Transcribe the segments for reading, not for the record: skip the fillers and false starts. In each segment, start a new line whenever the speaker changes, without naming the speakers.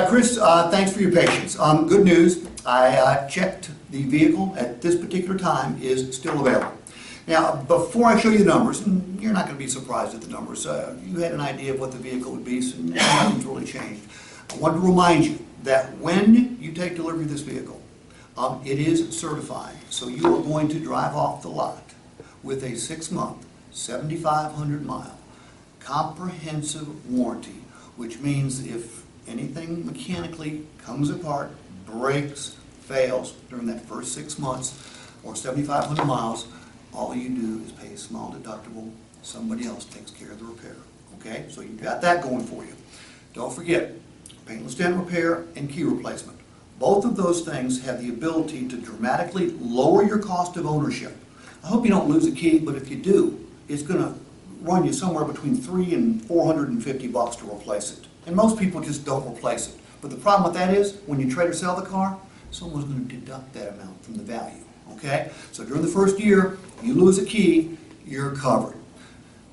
Chris, thanks for your patience. Good news, I checked the vehicle at this particular time is still available. Now, before I show you the numbers, and you're not going to be surprised at the numbers, you had an idea of what the vehicle would be, so nothing's really changed. I want to remind you that when you take delivery of this vehicle, it is certified, so you are going to drive off the lot with a 6-month, 7,500-mile comprehensive warranty, which means if anything mechanically comes apart, breaks, fails during that first 6 months or 7,500 miles, all you do is pay a small deductible. Somebody else takes care of the repair. Okay? So you've got that going for you. Don't forget, paintless dent repair and key replacement. Both of those things have the ability to dramatically lower your cost of ownership. I hope you don't lose a key, but if you do, it's going to run you somewhere between $300 and $450 to replace it. And most people just don't replace it. But the problem with that is, when you trade or sell the car, someone's going to deduct that amount from the value. Okay? So during the first year, you lose a key, you're covered.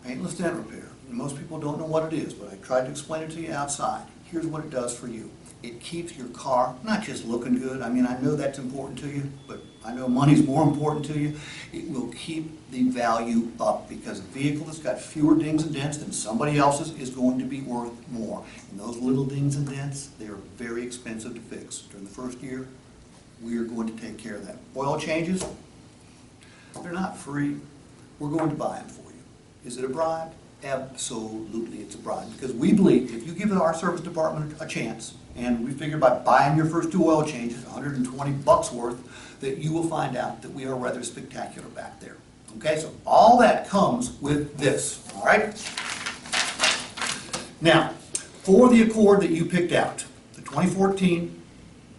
Paintless dent repair. Most people don't know what it is, but I tried to explain it to you outside. Here's what it does for you. It keeps your car not just looking good. I mean, I know that's important to you, but I know money's more important to you. It will keep the value up because a vehicle that's got fewer dings and dents than somebody else's is going to be worth more. And those little dings and dents, they are very expensive to fix. During the first year, we are going to take care of that. Oil changes, they're not free. We're going to buy them for you. Is it a bribe? Absolutely, it's a bribe. Because we believe if you give our service department a chance, and we figure by buying your first 2 oil changes, $120 worth, that you will find out that we are rather spectacular back there. Okay, so all that comes with this, all right? Now, for the Accord that you picked out, the 2014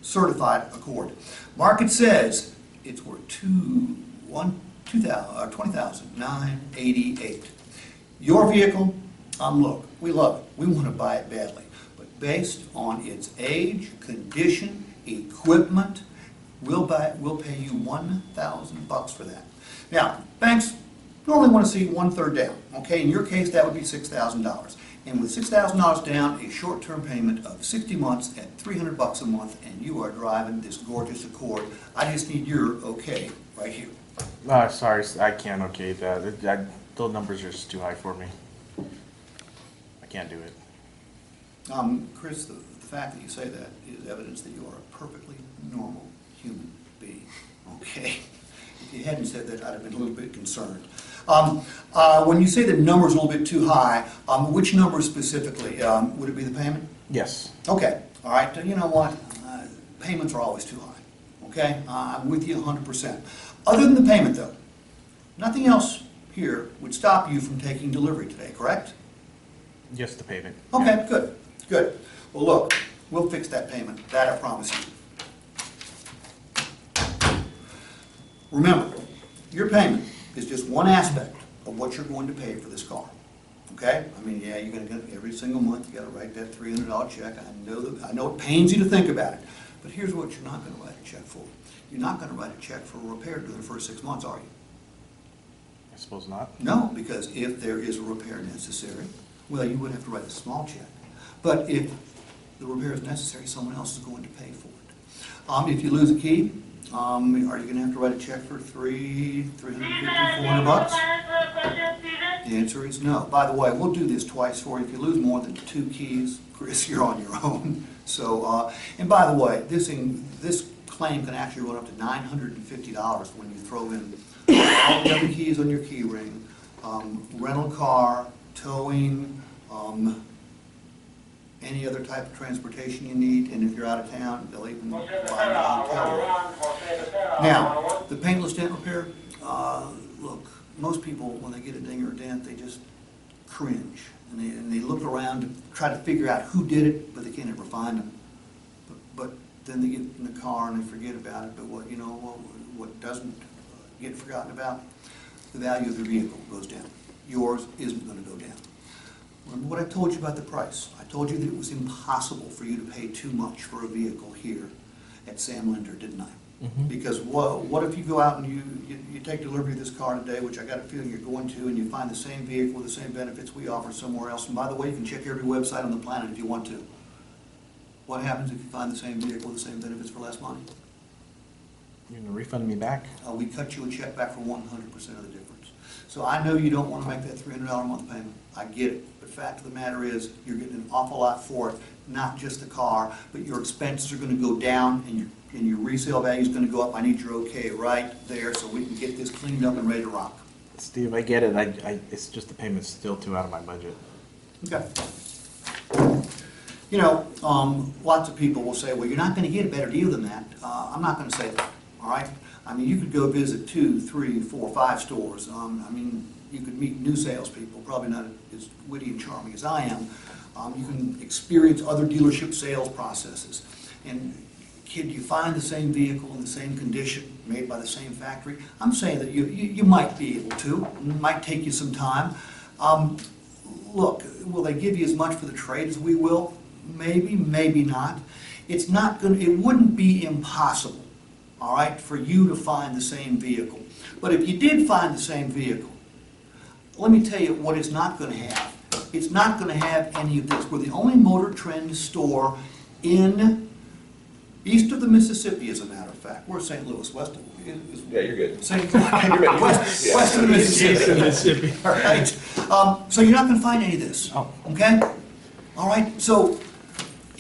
certified Accord, market says it's worth $20,988. Your vehicle, look, we love it. We want to buy it badly. But based on its age, condition, equipment, we'll pay you $1,000 for that. Now, banks normally want to see 1/3 down. Okay, in your case, that would be $6,000. And with $6,000 down, a short-term payment of 60 months at $300 a month, and you are driving this gorgeous Accord. I just need your okay right here.
Sorry, I can't okay that. Those numbers are just too high for me. I can't do it.
Chris, the fact that you say that is evidence that you are a perfectly normal human being. Okay? If you hadn't said that, I'd have been a little bit concerned. When you say the number's a little bit too high, which number specifically? Would it be the payment?
Yes.
Okay. All right. You know what? Payments are always too high. Okay? I'm with you 100%. Other than the payment, though, nothing else here would stop you from taking delivery today, correct?
Just the payment.
Okay,
Yeah.
good, good. Well, look, we'll fix that payment. That I promise you. Remember, your payment is just one aspect of what you're going to pay for this car. Okay? I mean, yeah, you're going to get every single month. You got to write that $300 check. I know it pains you to think about it, but here's what you're not going to write a check for. You're not going to write a check for a repair during the first 6 months, are you?
I suppose not.
No, because if there is a repair necessary, well, you would have to write a small check. But if the repair is necessary, someone else is going to pay for it. If you lose a key, are you going to have to write a check for $350, $400? The answer is no. By the way, we'll do this twice for you. If you lose more than 2 keys, Chris, you're on your own. So, and by the way, this claim can actually run up to $950 when you throw in all the other keys on your key ring, rental car, towing, any other type of transportation you need, and if you're out of town, they'll even buy you a hotel room. Now, the paintless dent repair, look, most people, when they get a ding or a dent, they just cringe. And they look around to try to figure out who did it, but they can't ever find them. But then they get in the car and they forget about it. But what doesn't get forgotten about? The value of the vehicle goes down. Yours isn't going to go down. Remember what I told you about the price? I told you that it was impossible for you to pay too much for a vehicle here at Sam Linder, didn't I? Mm-hmm. Because what if you go out and you take delivery of this car today, which I got a feeling you're going to, and you find the same vehicle with the same benefits we offer somewhere else. And by the way, you can check every website on the planet if you want to. What happens if you find the same vehicle with the same benefits for less money?
You're gonna refund me back?
We cut you a check back for 100% of the difference. So I know you don't want to make that $300 a month payment. I get it. But the fact of the matter is, you're getting an awful lot for it, not just the car, but your expenses are going to go down and your resale value is going to go up. I need your okay right there so we can get this cleaned up and ready to rock.
Steve, I get it. It's just the payment's still too out of my budget.
Okay. You know, lots of people will say, well, you're not going to get a better deal than that. I'm not going to say that, all right? I mean, you could go visit 2, 3, 4, 5 stores. I mean, you could meet new salespeople, probably not as witty and charming as I am. You can experience other dealership sales processes. And can you find the same vehicle in the same condition, made by the same factory? I'm saying that you might be able to. It might take you some time. Look, will they give you as much for the trade as we will? Maybe, maybe not. It's not going. It wouldn't be impossible, all right, for you to find the same vehicle. But if you did find the same vehicle, let me tell you what it's not going to have. It's not going to have any of this. We're the only Motor Trend store in east of the Mississippi, as a matter of fact. We're St. Louis, west of
Yeah, you're good.
west of the Mississippi. All right. So you're not going to find any of this.
Oh.
Okay? All right. So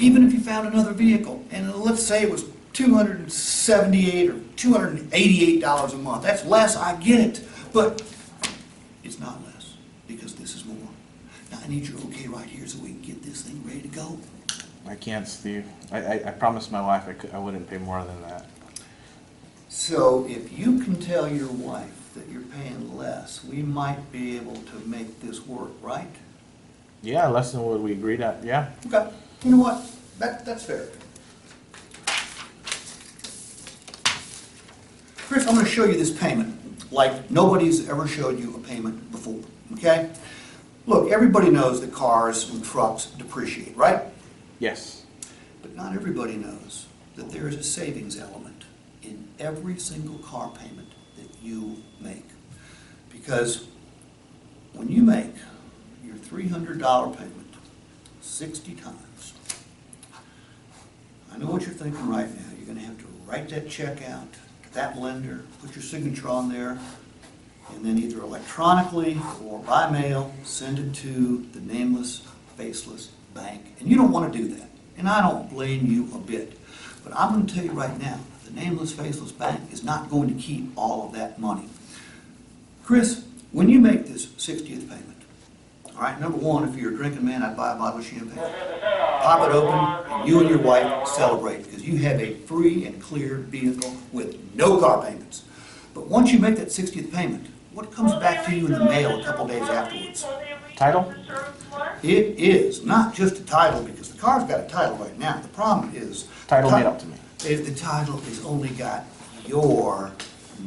even if you found another vehicle, and let's say it was $278 or $288 a month, that's less. I get it, but it's not less because this is more. Now I need your okay right here so we can get this thing ready to go.
I can't, Steve. I promised my wife I wouldn't pay more than that.
So if you can tell your wife that you're paying less, we might be able to make this work, right?
Yeah, less than what we agreed at, yeah.
Okay. You know what? That's fair. Chris, I'm going to show you this payment like nobody's ever showed you a payment before, okay? Look, everybody knows that cars and trucks depreciate, right?
Yes.
But not everybody knows that there is a savings element in every single car payment that you make. Because when you make your $300 payment 60 times, I know what you're thinking right now. You're going to have to write that check out to that lender, put your signature on there, and then either electronically or by mail, send it to the nameless, faceless bank. And you don't want to do that. And I don't blame you a bit. But I'm going to tell you right now, the nameless, faceless bank is not going to keep all of that money. Chris, when you make this 60th payment, all right, number one, if you're a drinking man, I'd buy a bottle of champagne. Pop it open, and you and your wife celebrate because you have a free and clear vehicle with no car payments. But once you make that 60th payment, what comes back to you in the mail a couple days afterwards?
Title?
It is not just a title, because the car's got a title right now. The problem is...
Title made up to me.
The title has only got your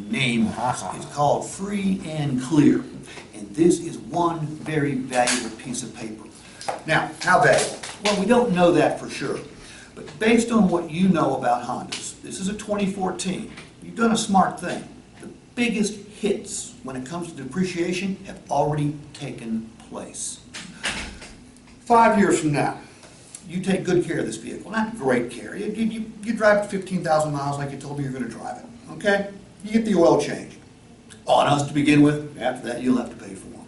name on it. It's called free and clear. And this is one very valuable piece of paper. Now, how valuable? Well, we don't know that for sure. But based on what you know about Hondas, this is a 2014. You've done a smart thing. The biggest hits when it comes to depreciation have already taken place. 5 years from now, you take good care of this vehicle. Not great care. You drive it 15,000 miles like you told me you're going to drive it. Okay? You get the oil change. On us to begin with. After that, you'll have to pay for them.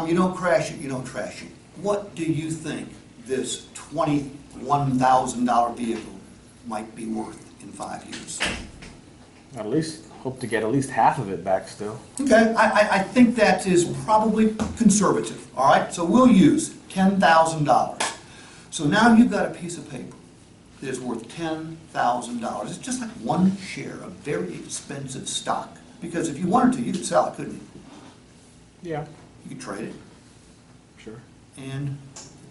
You don't crash it, you don't trash it. What do you think this $21,000 vehicle might be worth in 5 years?
At least, hope to get at least half of it back still.
Okay, I think that is probably conservative, all right? So we'll use $10,000. So now you've got a piece of paper that is worth $10,000. It's just like one share of very expensive stock. Because if you wanted to, you could sell it, couldn't you?
Yeah.
You could trade it,
Sure.
and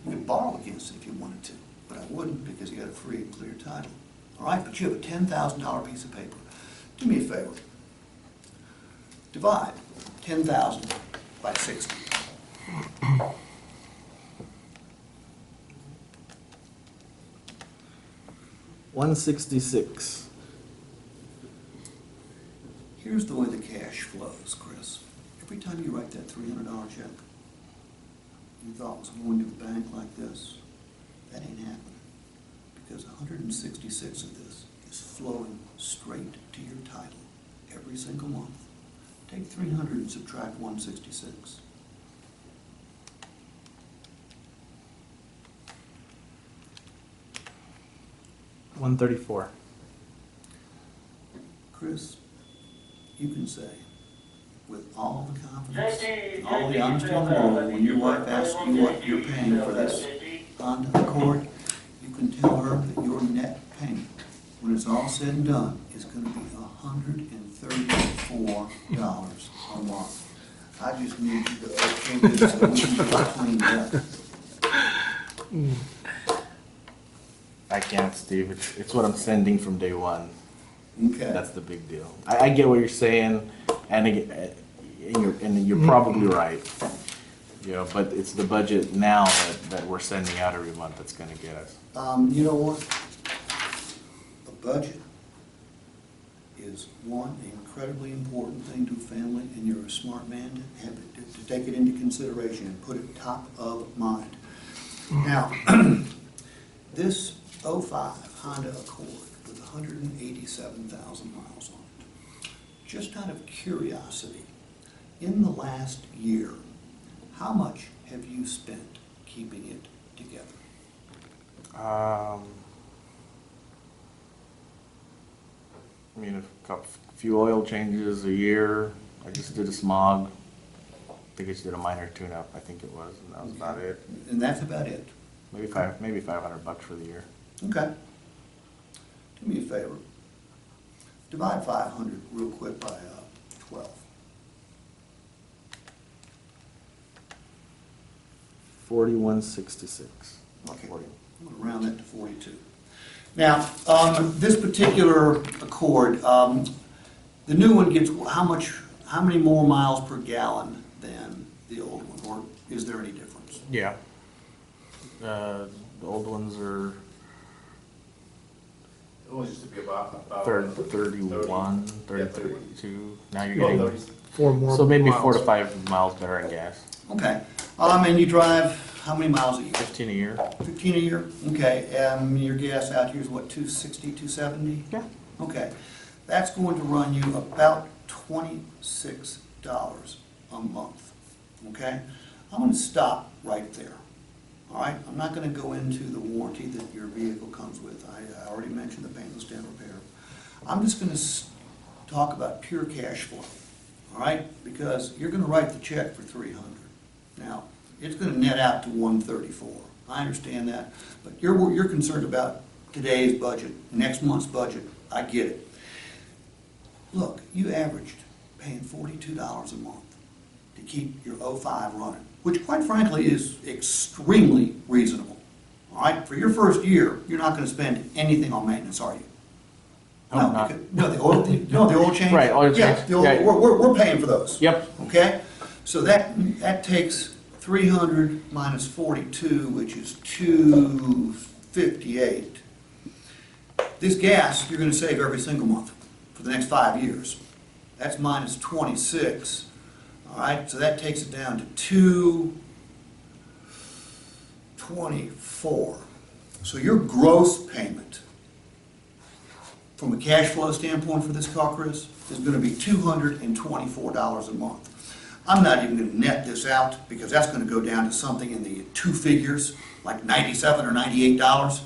you could borrow against it if you wanted to. But I wouldn't, because you got a free and clear title. All right, but you have a $10,000 piece of paper. Do me a favor. Divide 10,000 by 60.
$166.
Here's the way the cash flows, Chris. Every time you write that $300 check, you thought it was going to the bank like this. That ain't happening. because 166 of this is flowing straight to your title every single month. Take 300 and subtract 166.
$134.
Chris, you can say, with all the confidence and all the honesty in the world, when your wife asks you what you're paying for this Honda Accord, you can tell her that your net payment, when it's all said and done, is going to be $134 a month. I just need you to okay this so we can get it cleaned up.
I can't, Steve. It's what I'm sending from day one.
Okay.
That's the big deal. I get what you're saying, and you're probably right. You know, but it's the budget now that we're sending out every month that's going to get us.
You know what? A budget is one incredibly important thing to a family, and you're a smart man to have it, to take it into consideration and put it top of mind. Now, this '05 Honda Accord with 187,000 miles on it, just out of curiosity, in the last year, how much have you spent keeping it together?
I mean, a few oil changes a year. I just did a smog. I think I just did a minor tune-up, I think it was, and that was about it.
And that's about it?
Maybe $500 for the year.
Okay. Do me a favor. Divide 500 real quick by 12.
4166.
Okay.
40.
I'm going to round that to 42. Now, this particular Accord, the new one gets how many more miles per gallon than the old one, or is there any difference?
Yeah. The old ones are
It was used to be about
31, 30,
Yeah,
32. Now you're
Well,
getting
30s.
4 more.
so maybe
miles.
4 to 5 miles better in gas.
Okay. And you drive how many miles a year?
15 a year.
15 a year? Okay. Your gas out here is what, 260, 270?
Yeah.
Okay. That's going to run you about $26 a month. Okay? I'm going to stop right there. All right? I'm not going to go into the warranty that your vehicle comes with. I already mentioned the painless dent repair. I'm just going to talk about pure cash flow. All right? Because you're going to write the check for $300. Now, it's going to net out to $134. I understand that, but you're concerned about today's budget, next month's budget. I get it. Look, you averaged paying $42 a month to keep your '05 running, which quite frankly is extremely reasonable. All right, for your first year, you're not going to spend anything on maintenance, are you?
No, I'm not.
No, the oil change.
Right, oil
Yeah,
change.
the oil,
Yeah.
we're paying for those.
Yep.
Okay, so that takes 300 minus 42, which is 258. This gas, you're going to save every single month for the next 5 years. That's minus 26. All right, so that takes it down to 224. So your gross payment from a cash flow standpoint for this car, Chris, is going to be $224 a month. I'm not even going to net this out because that's going to go down to something in the 2 figures, like $97 or $98,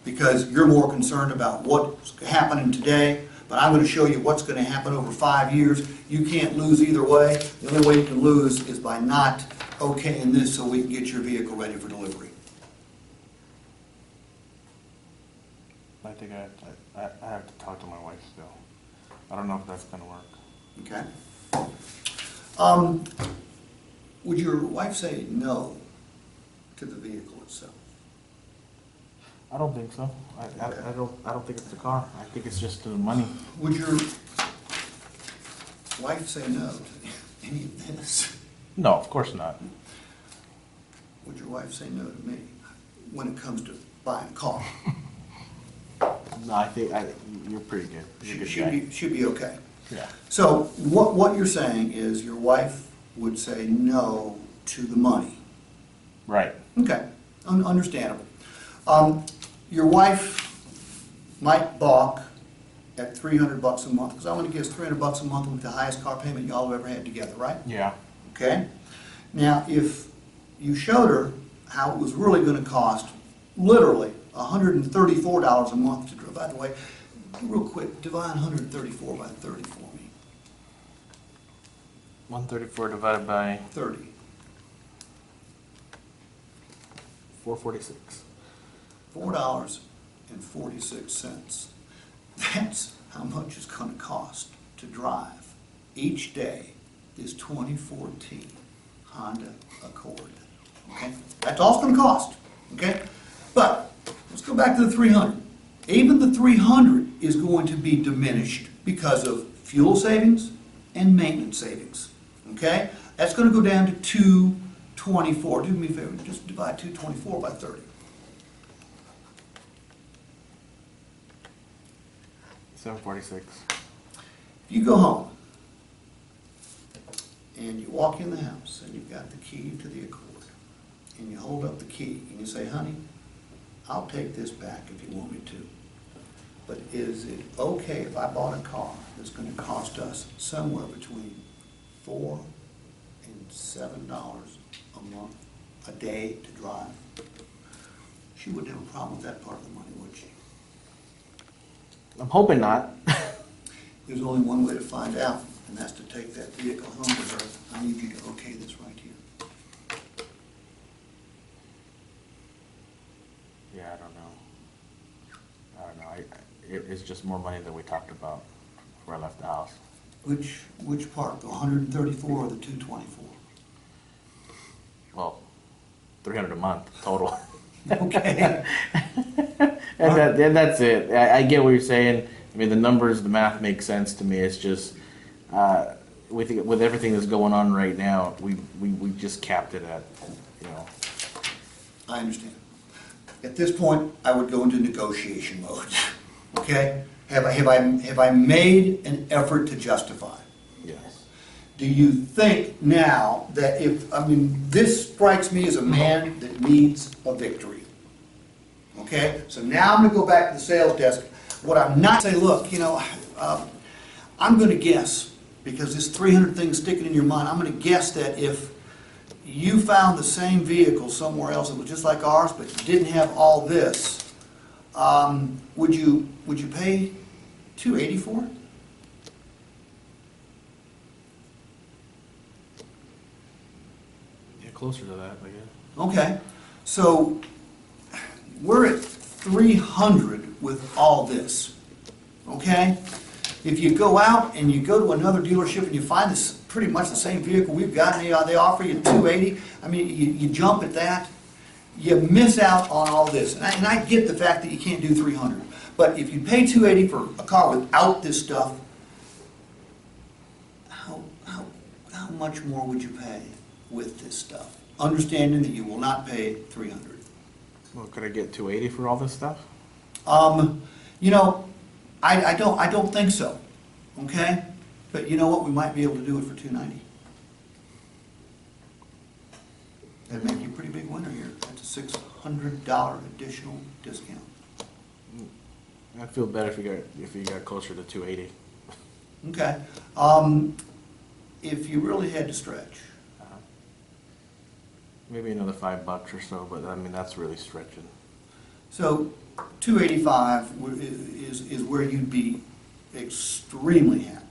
because you're more concerned about what's happening today. But I'm going to show you what's going to happen over 5 years. You can't lose either way. The only way you can lose is by not okaying this so we can get your vehicle ready for delivery.
I think I have to talk to my wife still. I don't know if that's going to work.
Okay? Would your wife say no to the vehicle itself?
I don't think so. I don't think it's the car. I think it's just the money.
Would your wife say no to any of this?
No, of course not.
Would your wife say no to me when it comes to buying a car?
No, I think you're pretty good. You're a good guy.
She'd be okay.
Yeah.
So what you're saying is your wife would say no to the money.
Right.
Okay, understandable. Your wife might balk at $300 a month, because I want to give us $300 a month with the highest car payment y'all have ever had together, right?
Yeah.
Okay? Now, if you showed her how it was really going to cost, literally, $134 a month to drive. By the way, real quick, divide 134 by 30 for me.
134 divided by
30.
446.
$4.46. That's how much it's going to cost to drive each day this 2014 Honda Accord. Okay? That's all it's going to cost. Okay? But let's go back to the 300. Even the 300 is going to be diminished because of fuel savings and maintenance savings. Okay? That's going to go down to 224. Do me a favor, just divide 224 by 30.
746.
If you go home and you walk in the house and you've got the key to the Accord and you hold up the key and you say, honey, I'll take this back if you want me to. But is it okay if I bought a car that's going to cost us somewhere between $4 and $7 a month, a day to drive? She wouldn't have a problem with that part of the money, would she?
I'm hoping not.
There's only one way to find out, and that's to take that vehicle home with her. I need you to okay this right here.
Yeah, I don't know. It's just more money than we talked about before I left the house.
Which part, the 134 or the 224?
Well, 300 a month total.
Okay.
And that's it. I get what you're saying. I mean, the numbers, the math makes sense to me. It's just with everything that's going on right now, we just capped it at, you know.
I understand. At this point, I would go into negotiation mode. Okay? Have I made an effort to justify?
Yes.
Do you think now that this strikes me as a man that needs a victory? Okay? So now I'm going to go back to the sales desk. What I'm not saying, look, I'm going to guess, because this 300 thing sticking in your mind, I'm going to guess that if you found the same vehicle somewhere else that was just like ours, but didn't have all this, would you pay $280 for it?
Yeah, closer to that, I guess.
Okay, so we're at 300 with all this, okay? If you go out and you go to another dealership and you find this pretty much the same vehicle we've got, and they offer you 280, I mean, you jump at that, you miss out on all this. And I get the fact that you can't do 300, but if you pay 280 for a car without this stuff, how much more would you pay with this stuff? Understanding that you will not pay 300.
Well, could I get 280 for all this stuff?
I don't think so, okay? But you know what, we might be able to do it for $290. That'd make you a pretty big winner here. That's a $600 additional discount.
I'd feel better if you got closer to 280.
Okay. If you really had to stretch,
Maybe another $5 or so, but I mean that's really stretching.
so $285 is where you'd be extremely happy.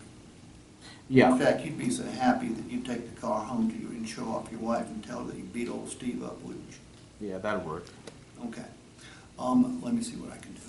Yeah.
In fact, you'd be so happy that you'd take the car home to you and show off your wife and tell her that you beat old Steve up, wouldn't you?
Yeah, that'd work.
Okay. Let me see what I can do.